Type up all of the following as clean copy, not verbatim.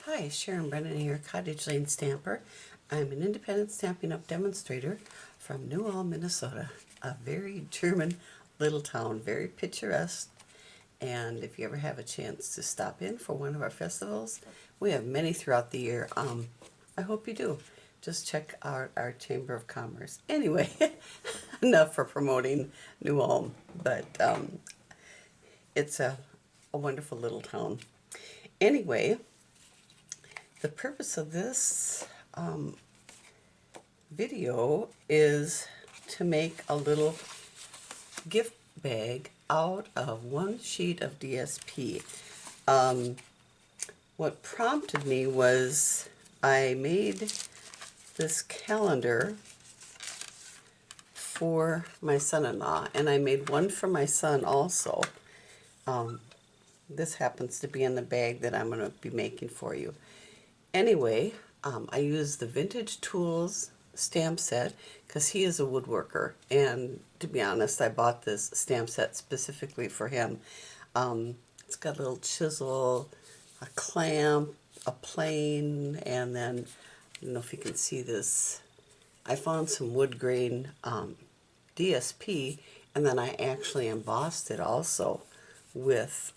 Hi, Sharon Brennan here, Cottage Lane Stamper. I'm an independent Stampin' Up! Demonstrator from New Ulm, Minnesota, a very German little town, very picturesque. And if you ever have a chance to stop in for one of our festivals, we have many throughout the year. I hope you do. Just check out our Chamber of Commerce. Anyway, enough for promoting New Ulm, but it's a wonderful little town. Anyway, the purpose of this video is to make a little gift bag out of one sheet of DSP. What prompted me was I made this calendar for my son-in-law, and I made one for my son also. This happens to be in the bag that I'm going to be making for you. Anyway, I used the Vintage Tools stamp set because he is a woodworker, and to be honest, I bought this stamp set specifically for him. It's got a little chisel, a clamp, a plane, and then, I don't know if you can see this, I found some wood grain DSP, and then I actually embossed it also with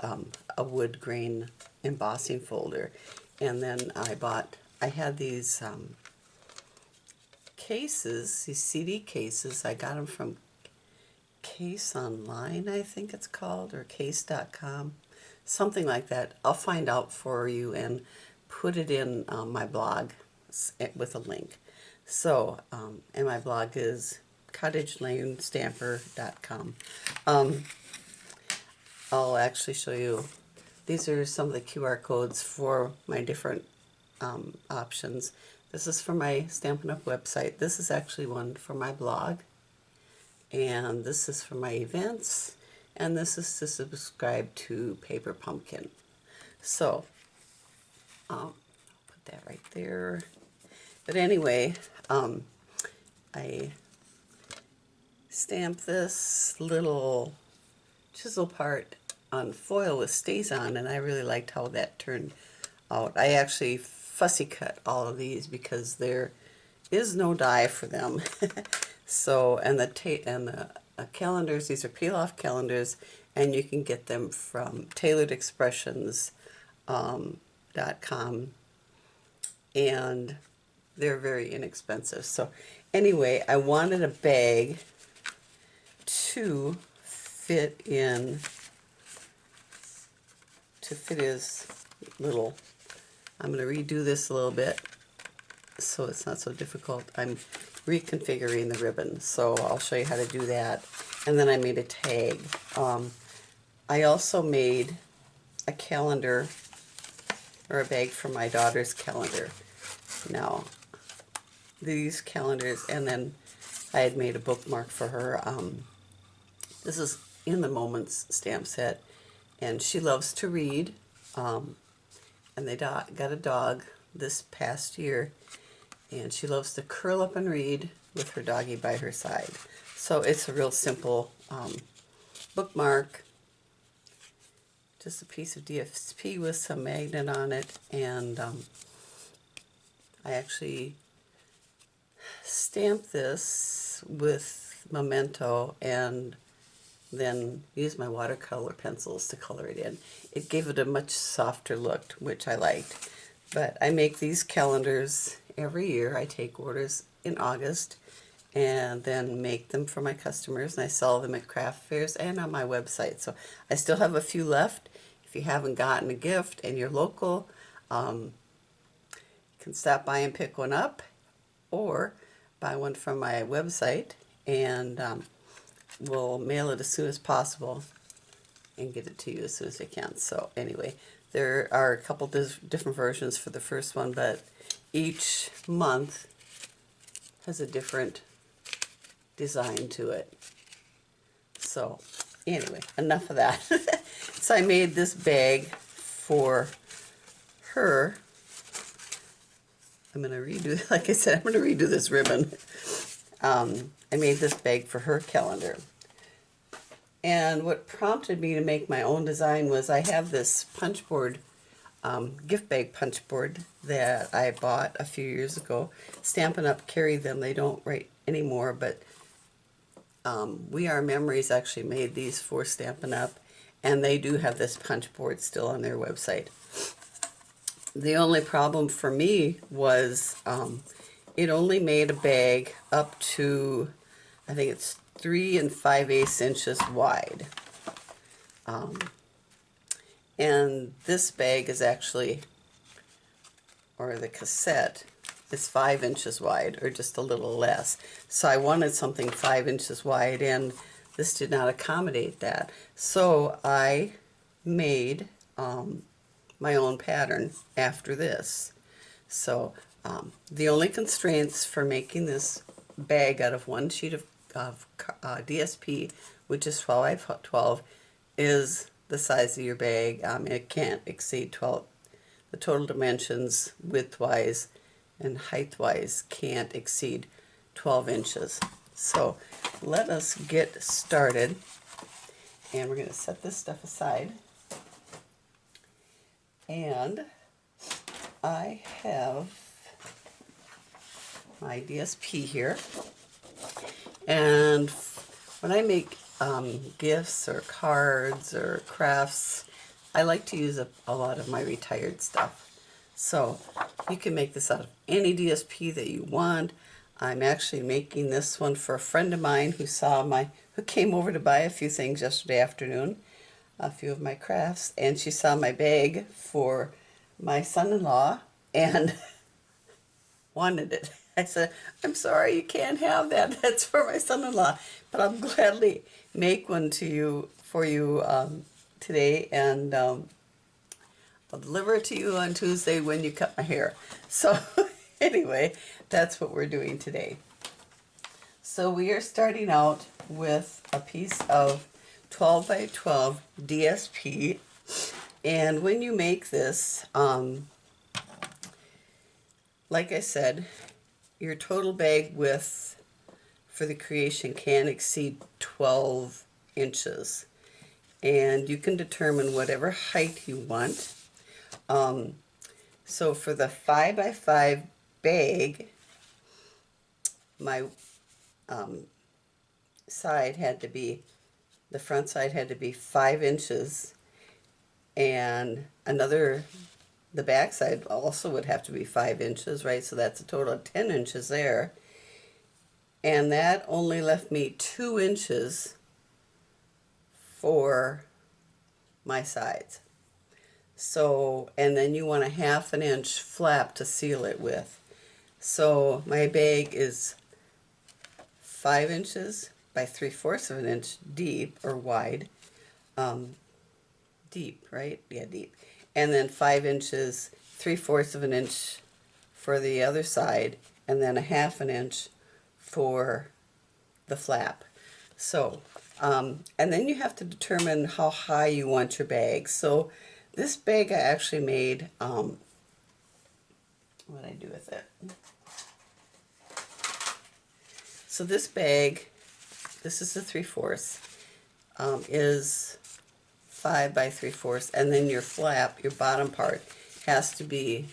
a wood grain embossing folder. And then I had these cases, these CD cases. I got them from Case Online, I think it's called, or case.com, something like that. I'll find out for you and put it in my blog with a link. So, and my blog is cottagelanestamper.com. I'll actually show you. These are some of the QR codes for my different options. This is for my Stampin' Up! Website. This is actually one for my blog. And this is for my events. And this is to subscribe to Paper Pumpkin. So, I'll put that right there. But anyway, I stamped this little chisel part on foil with StazOn, and I really liked how that turned out. I actually fussy cut all of these because there is no die for them. So, and the calendars, these are peel-off calendars, and you can get them from tailoredexpressions.com, and they're very inexpensive. So anyway, I wanted a bag to fit his little, I'm going to redo this a little bit so it's not so difficult. I'm reconfiguring the ribbon, so I'll show you how to do that. And then I made a tag. I also made a calendar, or a bag for my daughter's calendar. Now, these calendars, and then I had made a bookmark for her. This is in the Moments stamp set, and she loves to read, and they got a dog this past year, and she loves to curl up and read with her doggie by her side. So it's a real simple bookmark, just a piece of DSP with some magnet on it, and I actually stamped this with Memento and then use my watercolor pencils to color it in. It gave it a much softer look, which I liked. But I make these calendars every year. I take orders in August and then make them for my customers, and I sell them at craft fairs and on my website. So I still have a few left. If you haven't gotten a gift and you're local, you can stop by and pick one up, or buy one from my website, and we'll mail it as soon as possible and get it to you as soon as I can. So anyway, there are a couple different versions for the first one, but each month has a different design to it. So anyway, enough of that. So I made this bag for her. I'm going to redo, like I said, I'm going to redo this ribbon. I made this bag for her calendar. And what prompted me to make my own design was I have this punch board gift bag punch board that I bought a few years ago. Stampin' Up! Carried them. They don't write anymore, but We Are Memories actually made these for Stampin' Up! And they do have this punch board still on their website. The only problem for me was it only made a bag up to, I think it's 3 5/8 inches wide. And this bag is actually, or the cassette, is 5 inches wide, or just a little less. So I wanted something 5 inches wide, and this did not accommodate that. So I made my own pattern after this. So the only constraints for making this bag out of one sheet of DSP, which is 12 by 12, is the size of your bag. It can't exceed 12. The total dimensions, width-wise and height-wise, can't exceed 12 inches. So let us get started. And we're going to set this stuff aside. And I have my DSP here. And when I make gifts or cards or crafts, I like to use a lot of my retired stuff. So you can make this out of any DSP that you want. I'm actually making this one for a friend of mine who came over to buy a few things yesterday afternoon, a few of my crafts, and she saw my bag for my son-in-law and wanted it. I said, I'm sorry, you can't have that. That's for my son-in-law, but I'll gladly make one for you today, and I'll deliver it to you on Tuesday when you cut my hair. So anyway, that's what we're doing today. So we are starting out with a piece of 12 by 12 DSP, and when you make this, like I said, your total bag width for the creation can exceed 12 inches, and you can determine whatever height you want. So for the 5 by 5 bag, my the front side had to be 5 inches, and the back side also would have to be 5 inches, right? So that's a total of 10 inches there. And that only left me 2 inches for my sides. So, and then you want a 1/2 inch flap to seal it with. So my bag is 5 inches by 3/4 of an inch deep, or wide. Deep, right? Yeah, deep. And then 5 inches, 3/4 of an inch for the other side, and then a 1/2 inch for the flap. So, and then you have to determine how high you want your bag. So this bag I actually made, what did I do with it? So this bag, this is the 3/4, is 5 by 3/4, and then your flap, your bottom part, has to be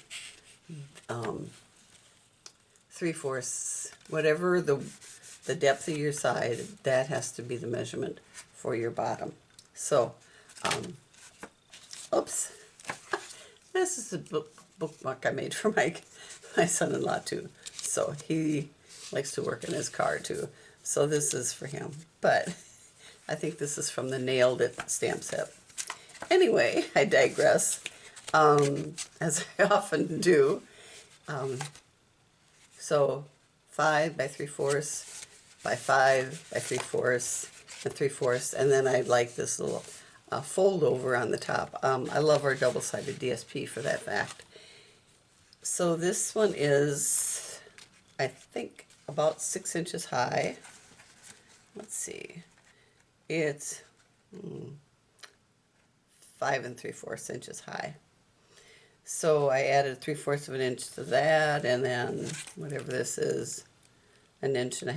3/4. Whatever the depth of your side, that has to be the measurement for your bottom. So, oops, this is a bookmark I made for my son-in-law too. So he likes to work in his car too. So this is for him. But I think this is from the Nailed It stamp set. Anyway, I digress, as I often do. So 5 by 3/4 by 5 by 3/4 and 3/4, and then I like this little fold over on the top. I love our double-sided DSP for that fact. So this one is, I think, about 6 inches high. Let's see. It's 5 3/4 inches high. So I added 3/4 of an inch to that, and then whatever this is, 1.5 inches.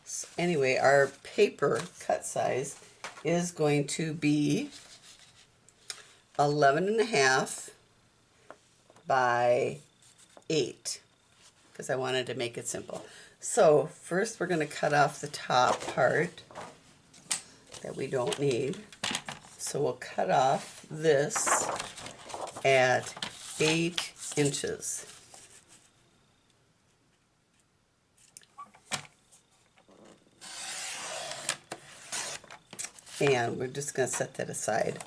So anyway, our paper cut size is going to be 11.5 by 8 because I wanted to make it simple. So first we're going to cut off the top part that we don't need. So we'll cut off this at 8 inches. And we're just going to set that aside.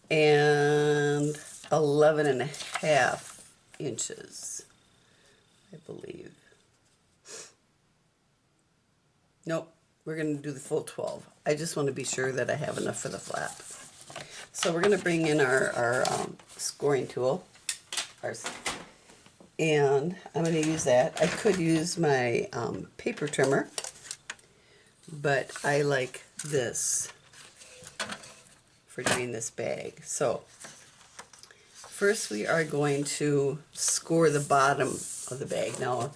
And 11.5 inches, I believe. Nope, we're going to do the full 12. I just want to be sure that I have enough for the flap. So we're going to bring in our scoring tool. And I'm going to use that. I could use my paper trimmer, but I like this for doing this bag. So first we are going to score the bottom of the bag. Now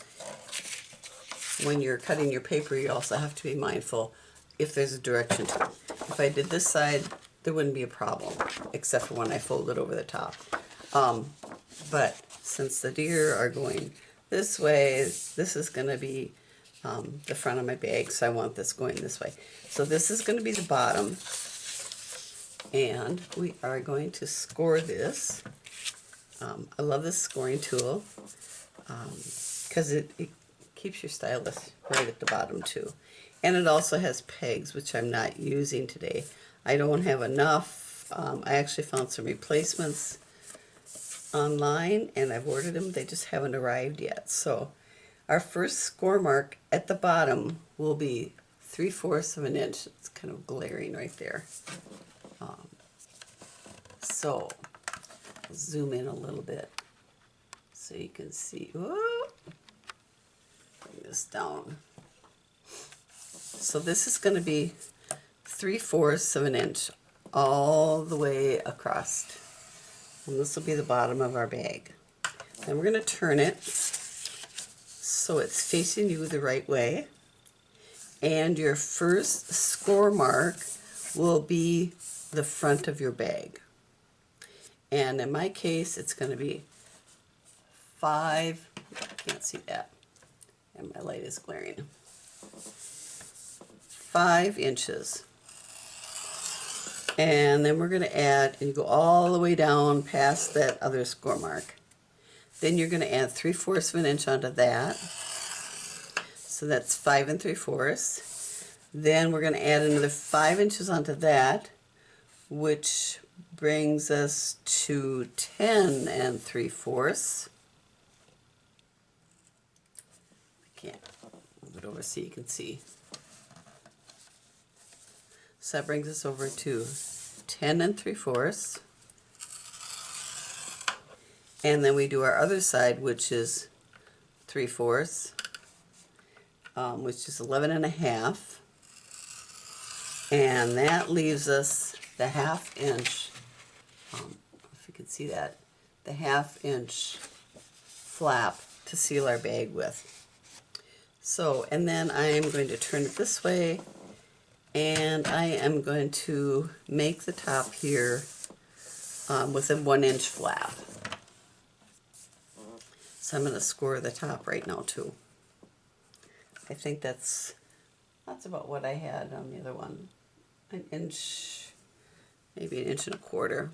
when you're cutting your paper, you also have to be mindful if there's a direction to it. If I did this side, there wouldn't be a problem, except for when I fold it over the top. But since the deer are going this way, this is going to be the front of my bag, so I want this going this way. So this is going to be the bottom, and we are going to score this. I love this scoring tool because it keeps your stylus right at the bottom too. And it also has pegs, which I'm not using today. I don't have enough. I actually found some replacements online and I've ordered them. They just haven't arrived yet. So our first score mark at the bottom will be 3/4 of an inch. It's kind of glaring right there. So zoom in a little bit so you can see. Whoa, bring this down. So this is going to be 3/4 of an inch all the way across. And this will be the bottom of our bag. Then we're going to turn it so it's facing you the right way. And your first score mark will be the front of your bag. And in my case, it's going to be 5, I can't see that, and my light is glaring, 5 inches. And then we're going to add, and you go all the way down past that other score mark. Then you're going to add 3/4 of an inch onto that. So that's 5 3/4. Then we're going to add another 5 inches onto that, which brings us to 10 3/4. I can't move it over so you can see. So that brings us over to 10 3/4. And then we do our other side, which is 3/4, which is 11.5. And that leaves us the 1/2 inch, if you can see that, the 1/2 inch flap to seal our bag with. So, and then I am going to turn it this way, and I am going to make the top here with a 1 inch flap. So I'm going to score the top right now too. I think that's about what I had on the other one. An inch, maybe 1 1/4 inches.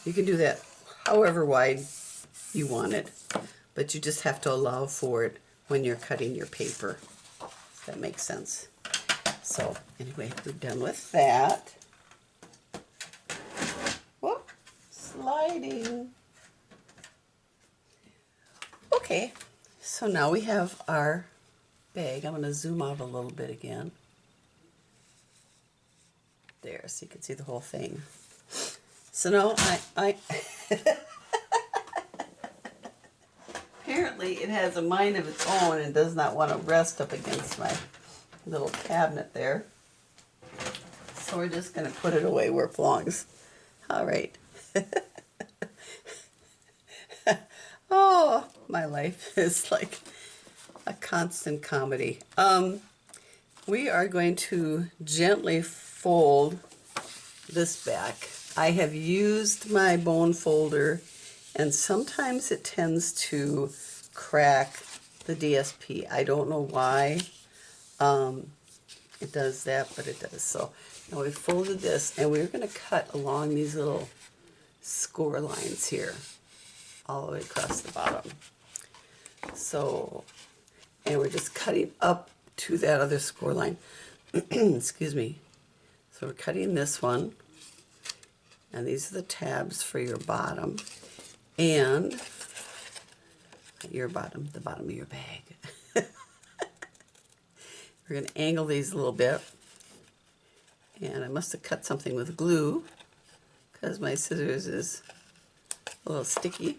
You can do that however wide you want it, but you just have to allow for it when you're cutting your paper, if that makes sense. So anyway, we're done with that. Whoop, sliding. Okay, so now we have our bag. I'm going to zoom out a little bit again. There, so you can see the whole thing. So now I apparently it has a mind of its own and does not want to rest up against my little cabinet there. So we're just going to put it away where it belongs. All right. Oh, my life is like a constant comedy. We are going to gently fold this back I have used my bone folder, and sometimes it tends to crack the DSP. I don't know why it does that, but it does. So now we folded this, and we're going to cut along these little score lines here, all the way across the bottom. So, and we're just cutting up to that other score line. Excuse me. So we're cutting this one, and these are the tabs for your bottom, and your bottom, the bottom of your bag. We're going to angle these a little bit, and I must have cut something with glue because my scissors is a little sticky.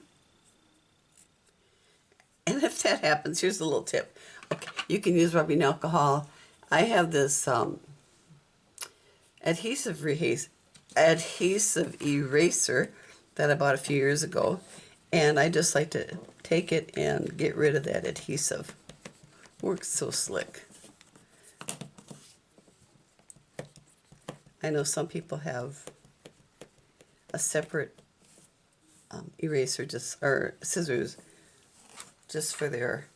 And if that happens, here's a little tip. Okay, you can use rubbing alcohol. I have this adhesive eraser that I bought a few years ago, and I just like to take it and get rid of that adhesive. Works so slick. I know some people have a separate eraser, just or scissors, just for their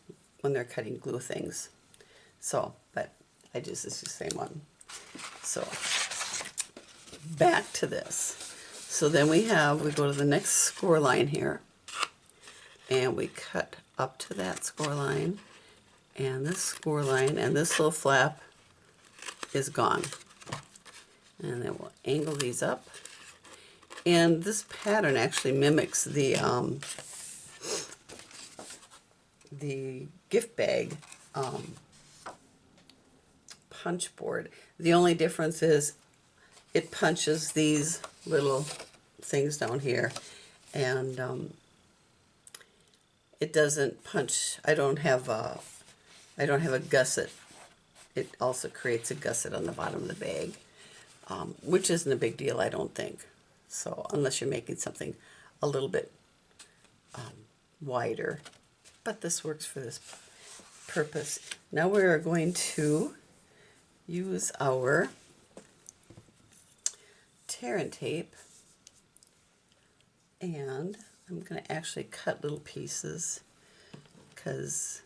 when they're cutting glue things. So, but I just use the same one. So back to this. So then we go to the next score line here, and we cut up to that score line, and this score line, and this little flap is gone. And then we'll angle these up. And this pattern actually mimics the gift bag punch board. The only difference is it punches these little things down here, and it doesn't punch. I don't have a gusset. It also creates a gusset on the bottom of the bag, which isn't a big deal, I don't think. So unless you're making something a little bit wider, but this works for this purpose. Now we're going to use our tear and tape, and I'm going to actually cut little pieces because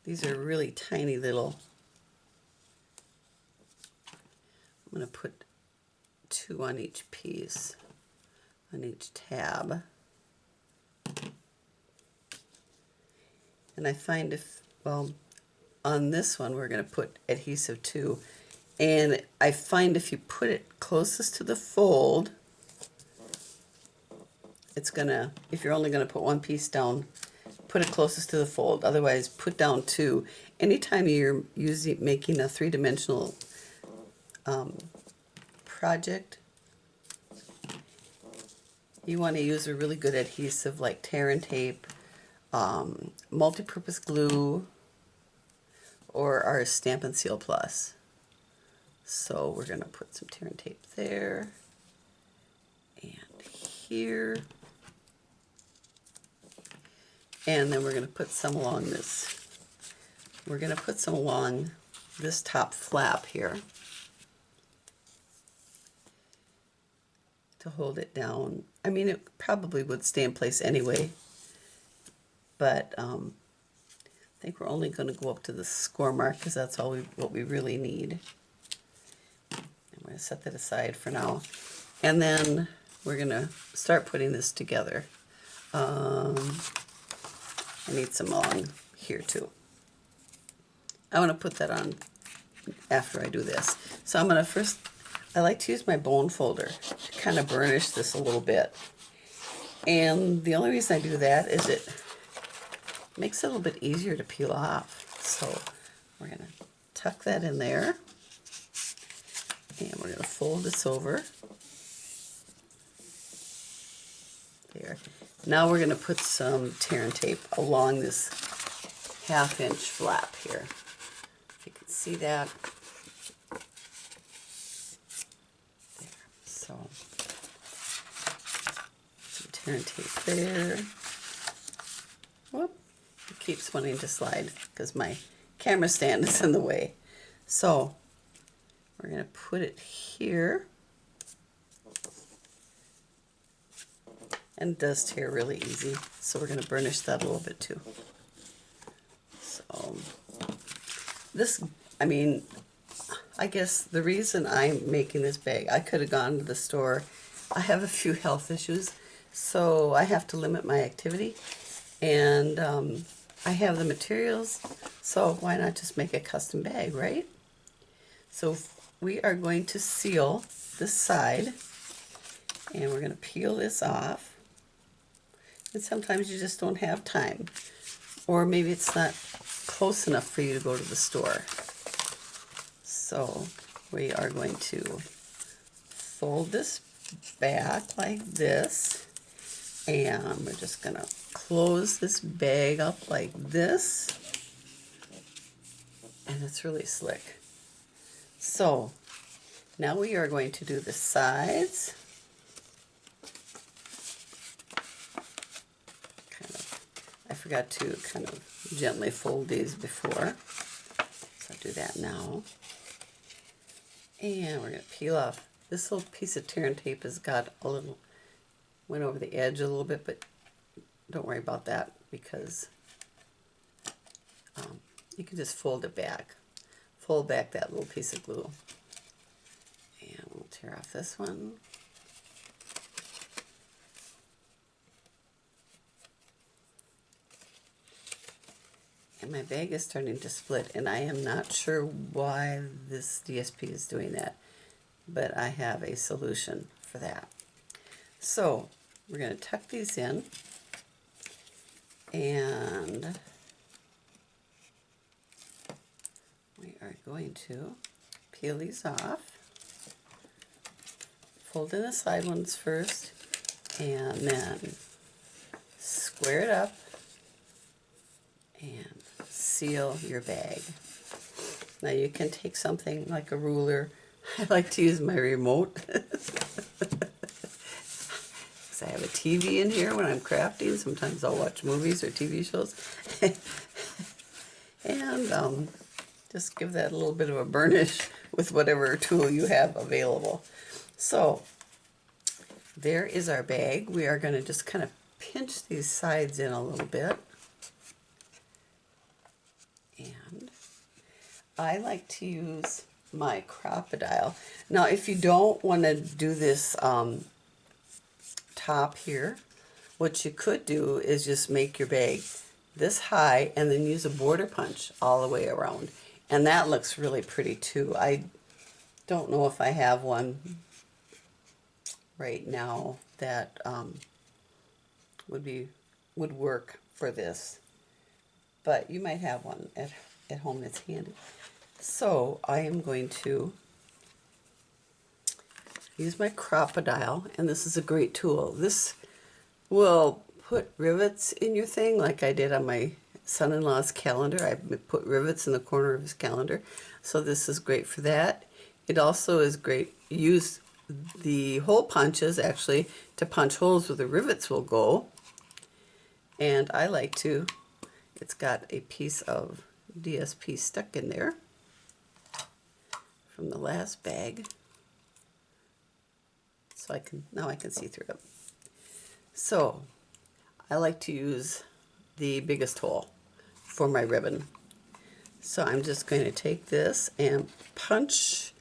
these are really tiny little. I'm going to put 2 on each piece, on each tab. And I find on this one we're going to put adhesive too. And I find if you put it closest to the fold, it's gonna, if you're only going to put one piece down, put it closest to the fold. Otherwise, put down 2. Anytime you're making a three-dimensional project, you want to use a really good adhesive like tear and tape, multi-purpose glue, or our Stampin' Seal Plus. So we're going to put some tear and tape there and here, and then we're going to put some along this. We're going to put some along this top flap here to hold it down. I mean, it probably would stay in place anyway, but I think we're only going to go up to the score mark because that's all what we really need. I'm going to set that aside for now, and then we're going to start putting this together. I need some along here too. I want to put that on after I do this. So I'm going to first, I like to use my bone folder to kind of burnish this a little bit. And the only reason I do that is it makes it a little bit easier to peel off. So we're going to tuck that in there, and we're going to fold this over. There. Now we're going to put some tear and tape along this 1/2 inch flap here. If you can see that. There. So some tear and tape there. Whoop. It keeps wanting to slide because my camera stand is in the way. So we're going to put it here. and it does tear really easy. So we're going to burnish that a little bit too. So this, I mean, I guess the reason I'm making this bag, I could have gone to the store. I have a few health issues, so I have to limit my activity, and I have the materials, so why not just make a custom bag, right? So we are going to seal this side, and we're going to peel this off. And sometimes you just don't have time, or maybe it's not close enough for you to go to the store. So we are going to fold this back like this, and we're just going to close this bag up like this, and it's really slick. So now we are going to do the sides. I forgot to kind of gently fold these before, so I'll do that now. And we're going to peel off. This little piece of tear and tape has got a little, went over the edge a little bit, but don't worry about that because you can just fold it back. Fold back that little piece of glue. And we'll tear off this one. And my bag is starting to split, and I am not sure why this DSP is doing that, but I have a solution for that. So we're going to tuck these in, and we are going to peel these off, fold in the side ones first, and then square it up and seal your bag. Now you can take something like a ruler. I like to use my remote because I have a TV in here when I'm crafting. Sometimes I'll watch movies or TV shows and just give that a little bit of a burnish with whatever tool you have available. So there is our bag. We are going to just kind of pinch these sides in a little bit. And I like to use my crocodile. Now, if you don't want to do this top here, what you could do is just make your bag this high and then use a border punch all the way around. And that looks really pretty too. I don't know if I have one right now that would work for this. But you might have one at home that's handy. So I am going to use my crocodile, and this is a great tool. This will put rivets in your thing like I did on my son-in-law's calendar. I put rivets in the corner of his calendar. So this is great for that. It also is great. Use the hole punches actually to punch holes where the rivets will go. And I like to, it's got a piece of DSP stuck in there from the last bag. So now I can see through it. So I like to use the biggest hole for my ribbon. So I'm just going to take this and punch.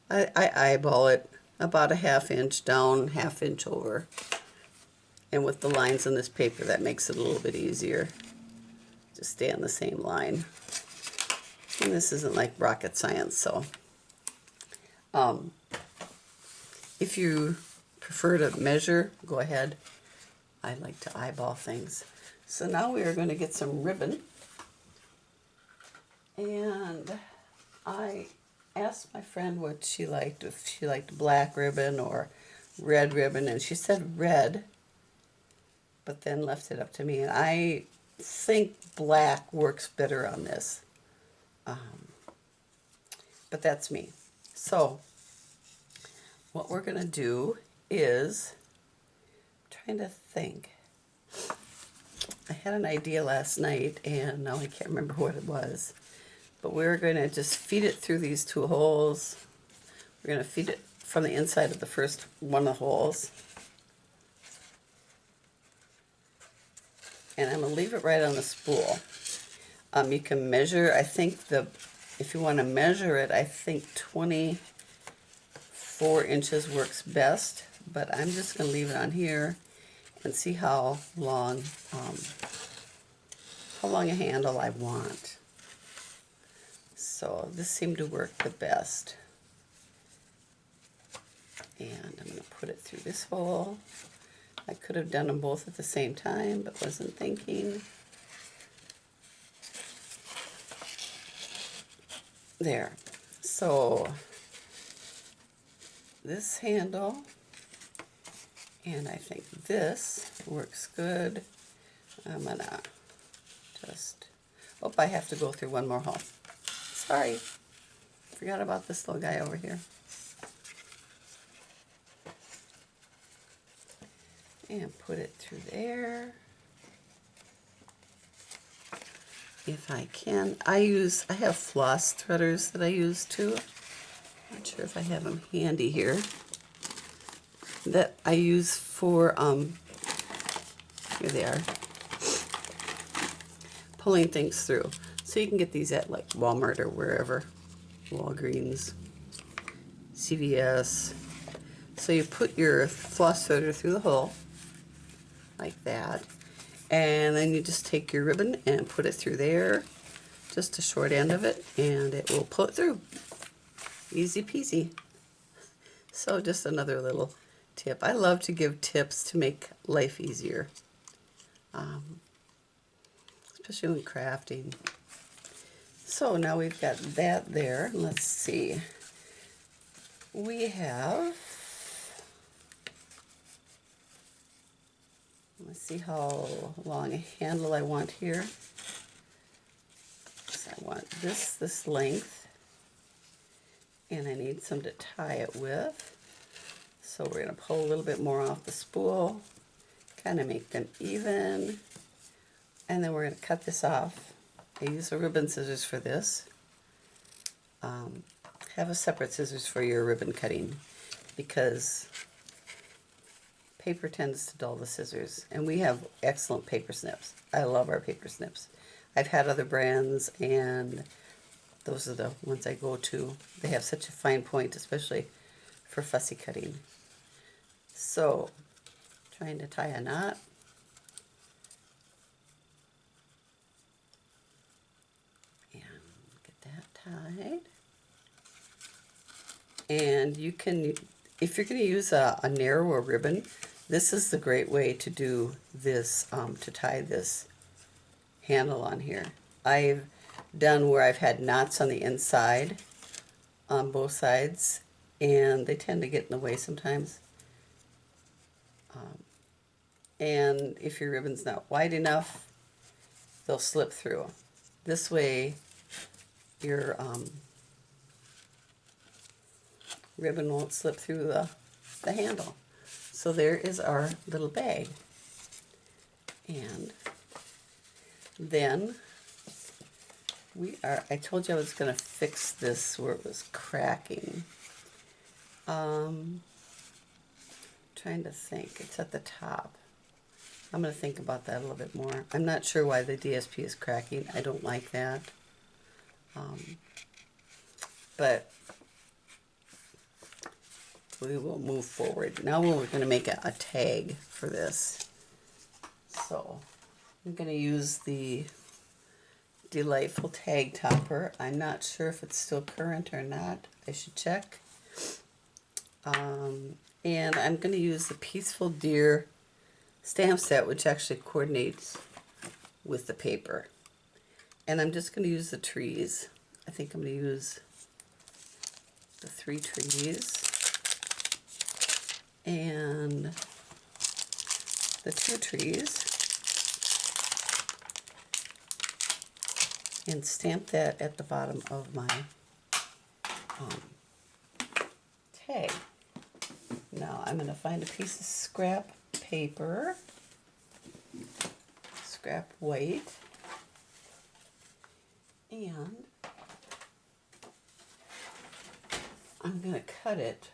I eyeball it about a 1/2 inch down, 1/2 inch over. And with the lines on this paper, that makes it a little bit easier. Just stay on the same line. And this isn't like rocket science, so if you prefer to measure, go ahead. I like to eyeball things. So now we are going to get some ribbon. And I asked my friend what she liked, if she liked black ribbon or red ribbon, and she said red, but then left it up to me. And I think black works better on this. But that's me. So what we're going to do is, I'm trying to think. I had an idea last night, and now I can't remember what it was. But we're going to just feed it through these 2 holes. We're going to feed it from the inside of the first one of the holes. and I'm going to leave it right on the spool. You can measure, I think if you want to measure it, I think 24 inches works best, but I'm just going to leave it on here and see how long a handle I want. So this seemed to work the best. And I'm going to put it through this hole. I could have done them both at the same time, but wasn't thinking. There. So this handle, and I think this works good. I'm going to just, oh, I have to go through one more hole. Sorry. Forgot about this little guy over here. And put it through there. If I can. I have floss threaders that I use too. Not sure if I have them handy here. That I use for, here they are, pulling things through. So you can get these at like Walmart or wherever, Walgreens, CVS. So you put your floss threader through the hole, like that, and then you just take your ribbon and put it through there, just a short end of it, and it will pull it through. Easy peasy. So just another little tip. I love to give tips to make life easier, especially when crafting. So now we've got that there. Let's see. We have, let's see how long a handle I want here. So I want this length, and I need some to tie it with. So we're going to pull a little bit more off the spool, kind of make them even, and then we're going to cut this off. I use a ribbon scissors for this. Have a separate scissors for your ribbon cutting, because paper tends to dull the scissors, and we have excellent paper snips. I love our paper snips. I've had other brands, and those are the ones I go to. They have such a fine point, especially for fussy cutting. So, trying to tie a knot. And get that tied. And you can, if you're going to use a narrower ribbon, this is the great way to do this, to tie this handle on here. I've done where I've had knots on the inside, on both sides, and they tend to get in the way sometimes. And if your ribbon's not wide enough, they'll slip through. This way, your ribbon won't slip through the handle. So there is our little bag. And then I told you I was going to fix this where it was cracking. Trying to think. It's at the top. I'm going to think about that a little bit more. I'm not sure why the DSP is cracking. I don't like that. But we will move forward. Now we're going to make a tag for this. So I'm going to use the Delightful Tag Topper. I'm not sure if it's still current or not. I should check. And I'm going to use the Peaceful Deer stamp set, which actually coordinates with the paper. And I'm just going to use the trees. I think I'm going to use the 3 trees and the 2 trees, and stamp that at the bottom of my tag. Now I'm going to find a piece of scrap paper, scrap white, and I'm going to cut it.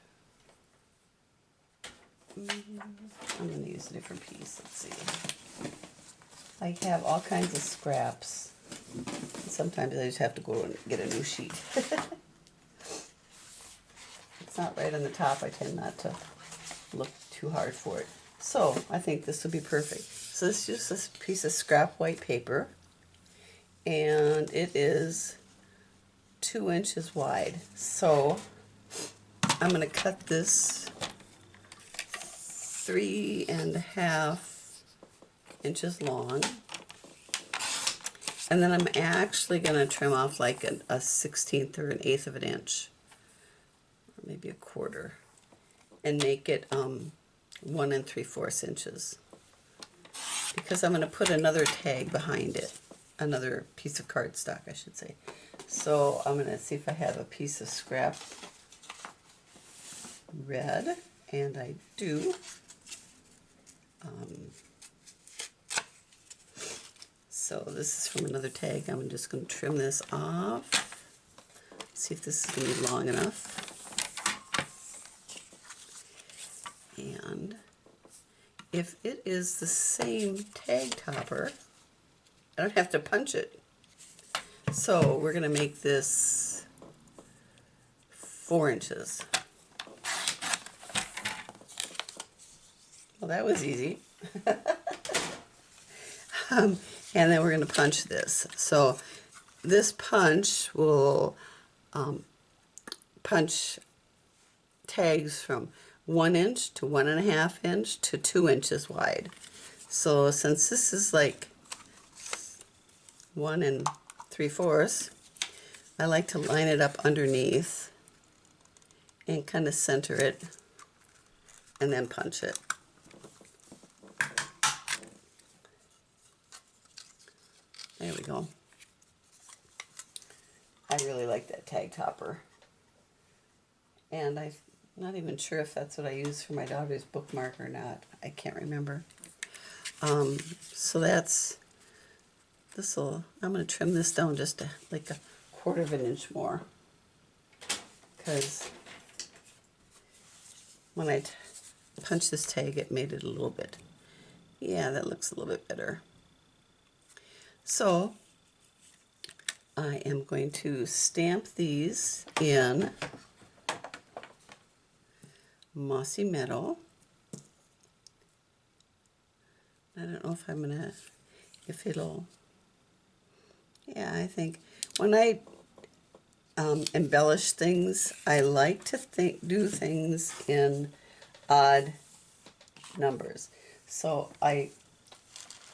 I'm going to use a different piece. Let's see. I have all kinds of scraps. Sometimes I just have to go and get a new sheet. It's not right on the top. I tend not to look too hard for it. So I think this would be perfect. So this is just a piece of scrap white paper, and it is 2 inches wide. So I'm going to cut this 3.5 inches long, and then I'm actually going to trim off like a 1/16 or 1/8 of an inch, or maybe a quarter, and make it 1 3/4 inches, because I'm going to put another tag behind it, another piece of cardstock I should say. So I'm going to see if I have a piece of scrap red, and I do. So this is from another tag. I'm just going to trim this off. See if this is going to be long enough. And if it is the same tag topper, I don't have to punch it. So we're going to make this 4 inches. Well, that was easy. And then we're going to punch this. So this punch will punch tags from 1 inch to 1.5 inch to 2 inches wide. So since this is like 1 3/4, I like to line it up underneath and kind of center it and then punch it. There we go. I really like that tag topper. And I'm not even sure if that's what I use for my daughter's bookmark or not. I can't remember. So that's, I'm going to trim this down just like a 1/4 of an inch more. Because when I punched this tag, it made it a little bit, yeah, that looks a little bit better. So I am going to stamp these in Mossy Meadow. I don't know if I'm gonna, if it'll, yeah, I think when I embellish things, I like to do things in odd numbers. So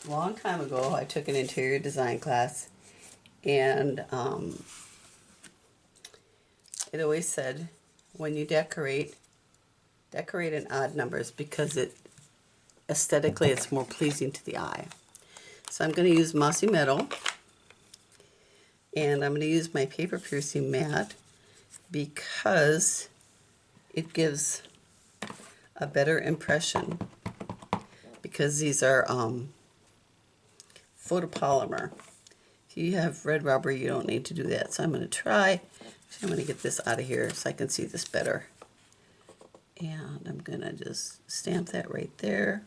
long time ago, I took an interior design class, and it always said, when you decorate in odd numbers, because aesthetically it's more pleasing to the eye. So I'm going to use Mossy Meadow, and I'm going to use my paper piercing mat because it gives a better impression, because these are photopolymer. If you have red rubber, you don't need to do that. So I'm going to get this out of here so I can see this better. And I'm going to just stamp that right there.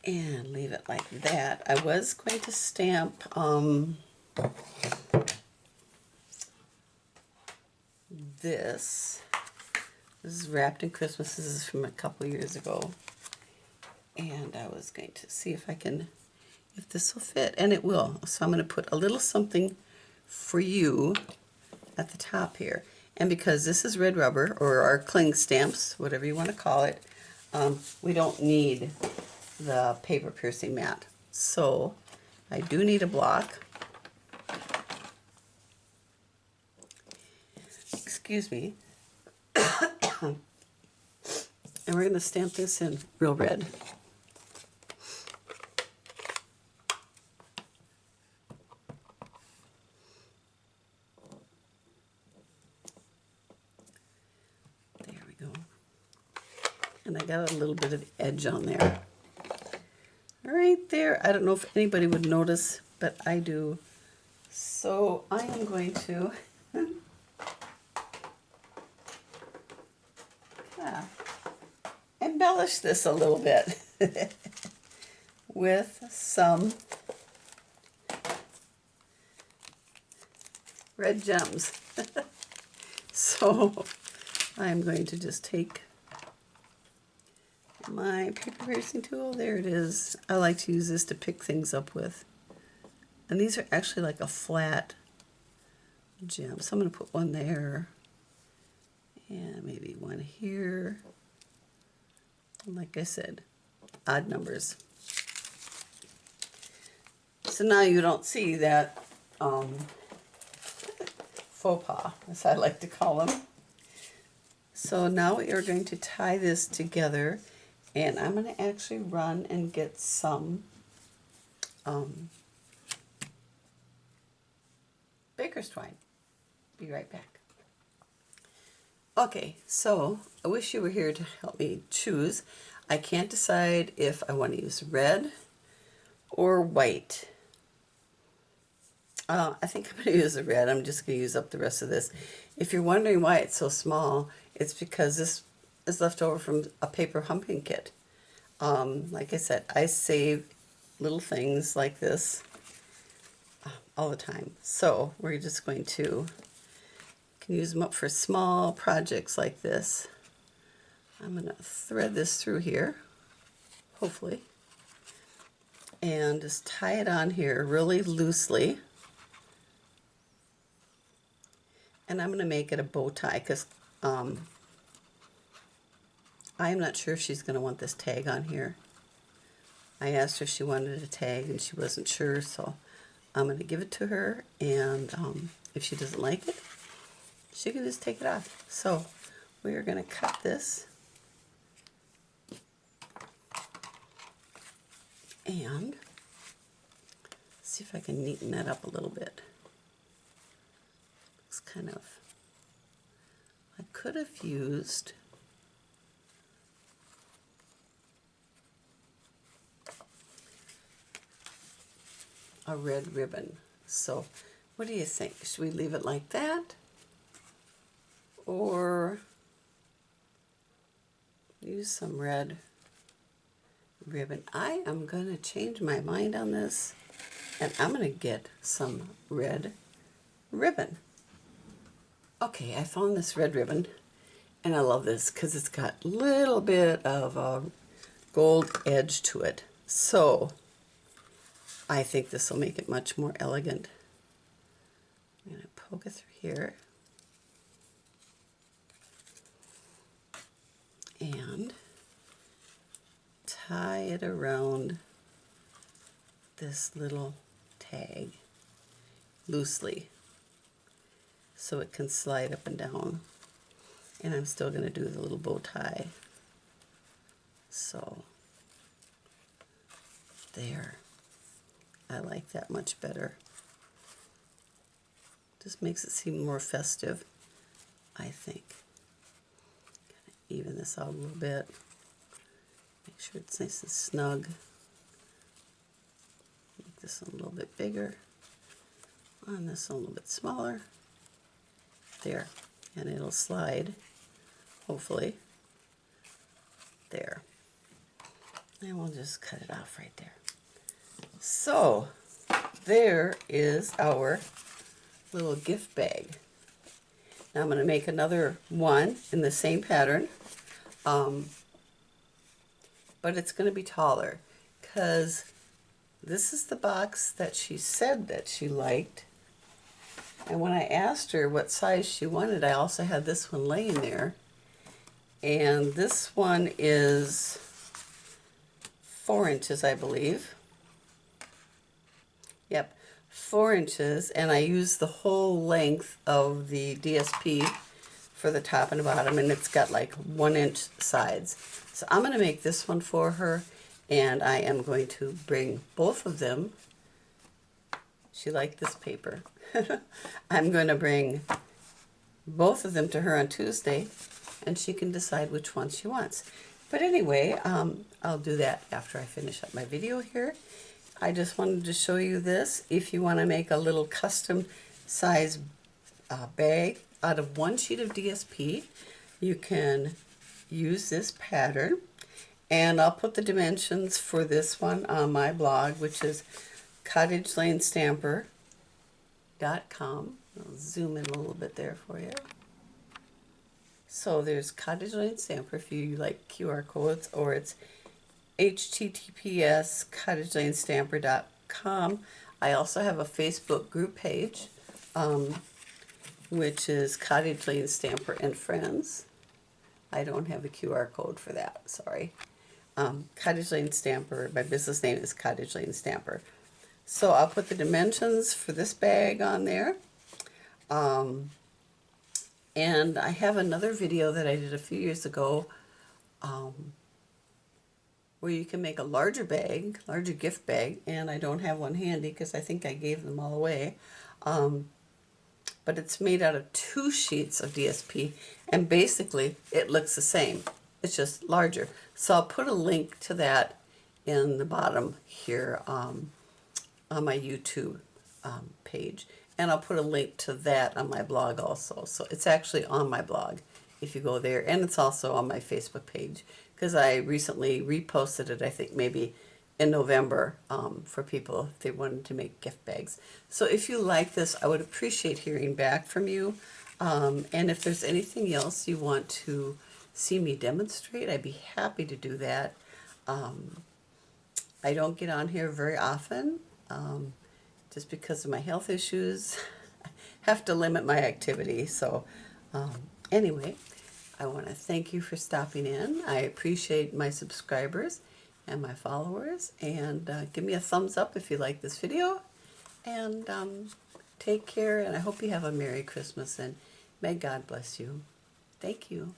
And leave it like that. I was going to stamp this. This is wrapped in Christmas. This is from a couple years ago. And I was going to see if this will fit, and it will. So I'm going to put a little something for you at the top here. And because this is red rubber, or our cling stamps, whatever you want to call it, we don't need the paper piercing mat. So I do need a block. Excuse me. And we're going to stamp this in real red. There we go. And I got a little bit of edge on there. Right there. I don't know if anybody would notice, but I do. So I am going to embellish this a little bit. with some red gems. So I'm going to just take my paper tracing tool. There it is. I like to use this to pick things up with. And these are actually like a flat gem. So I'm going to put one there and maybe one here. And like I said, odd numbers. So now you don't see that faux pas, as I like to call them. So now we are going to tie this together, and I'm going to actually run and get some baker's twine. Be right back. Okay, so I wish you were here to help me choose. I can't decide if I want to use red or white. I think I'm going to use the red. I'm just going to use up the rest of this. If you're wondering why it's so small, it's because this is left over from a paper humping kit. Like I said, I save little things like this all the time. So we're just going to can use them up for small projects like this. I'm going to thread this through here, hopefully, and just tie it on here really loosely. And I'm going to make it a bow tie because I'm not sure if she's going to want this tag on here. I asked her if she wanted a tag and she wasn't sure, so I'm going to give it to her, and if she doesn't like it, she can just take it off. So we are going to cut this and see if I can neaten that up a little bit. Looks kind of, I could have used a red ribbon. So what do you think? Should we leave it like that or use some red ribbon? I am going to change my mind on this, and I'm going to get some red ribbon. Okay, I found this red ribbon, and I love this because it's got a little bit of a gold edge to it. So I think this will make it much more elegant. I'm going to poke it through here and tie it around this little tag loosely so it can slide up and down. And I'm still going to do the little bow tie. So there. I like that much better. Just makes it seem more festive, I think. Even this out a little bit. Make sure it's nice and snug. Make this one a little bit bigger. On this one a little bit smaller. There. And it'll slide, hopefully. There. And we'll just cut it off right there. So there is our little gift bag. Now I'm going to make another one in the same pattern, but it's going to be taller because this is the box that she said that she liked. And when I asked her what size she wanted, I also had this one laying there. And this one is 4 inches, I believe. Yep, 4 inches, and I used the whole length of the DSP for the top and bottom, and it's got like 1 inch sides. So I'm going to make this one for her, and I am going to bring both of them. She liked this paper. I'm going to bring both of them to her on Tuesday, and she can decide which one she wants. But anyway, I'll do that after I finish up my video here. I just wanted to show you this. If you want to make a little custom size bag out of 1 sheet of DSP, you can use this pattern And I'll put the dimensions for this one on my blog, which is cottagelanestamper.com. I'll zoom in a little bit there for you. So there's Cottage Lane Stamper if you like QR codes, or it's https cottagelanestamper.com. I also have a Facebook group page, which is Cottage Lane Stamper and Friends. I don't have a QR code for that, sorry. Cottage Lane Stamper, my business name is Cottage Lane Stamper. So I'll put the dimensions for this bag on there. And I have another video that I did a few years ago where you can make a larger bag, larger gift bag, and I don't have one handy because I think I gave them all away. But it's made out of 2 sheets of DSP, and basically it looks the same. It's just larger. So I'll put a link to that in the bottom here on my YouTube page. And I'll put a link to that on my blog also. So it's actually on my blog if you go there. And it's also on my Facebook page because I recently reposted it, I think maybe in November, for people if they wanted to make gift bags. So if you like this, I would appreciate hearing back from you. And if there's anything else you want to see me demonstrate, I'd be happy to do that. I don't get on here very often. Just because of my health issues, I have to limit my activity. So anyway, I want to thank you for stopping in. I appreciate my subscribers and my followers. And give me a thumbs up if you like this video. And take care, and I hope you have a Merry Christmas, and may God bless you. Thank you.